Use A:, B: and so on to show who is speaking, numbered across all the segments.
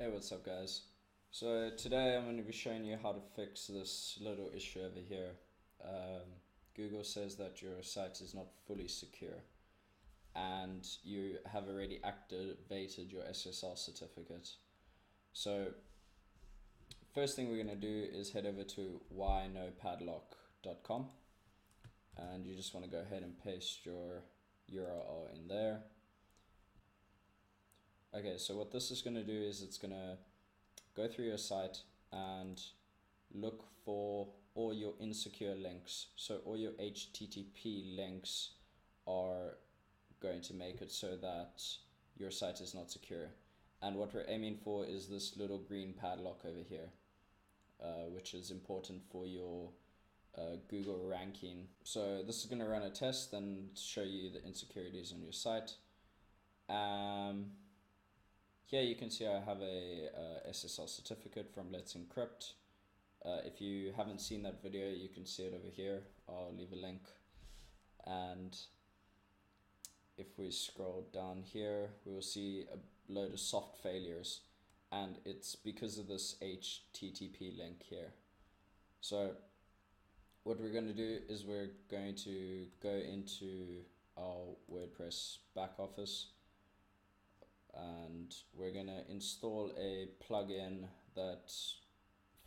A: Hey, what's up, guys? So today I'm going to be showing you how to fix this little issue over here. Google says that your site is not fully secure and you have already activated your SSL certificate. So first thing we're going to do is head over to whynopadlock.com, and you just want to go ahead and paste your URL in there. Okay, so what this is going to do is it's going to go through your site and look for all your insecure links. So all your HTTP links are going to make it so that your site is not secure. And what we're aiming for is this little green padlock over here, which is important for your Google ranking. So this is going to run a test and show you the insecurities on your site. Here you can see I have a SSL certificate from Let's Encrypt. If you haven't seen that video, you can see it over here. I'll leave a link. And if we scroll down here, we will see a load of soft failures. And it's because of this HTTP link here. So what we're going to do is we're going to go into our WordPress back office, and we're going to install a plugin that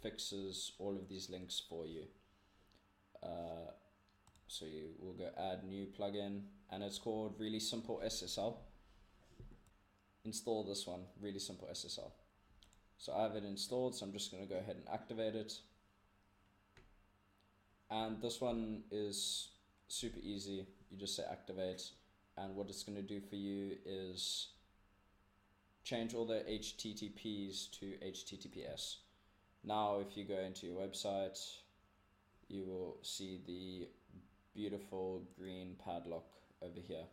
A: fixes all of these links for you. So you will go add new plugin, and it's called Really Simple SSL. Install this one, Really Simple SSL. So I have it installed, so I'm just going to go ahead and activate it. And this one is super easy. You just say activate, and what it's going to do for you is change all the HTTPs to HTTPS. Now if you go into your website, you will see the beautiful green padlock over here.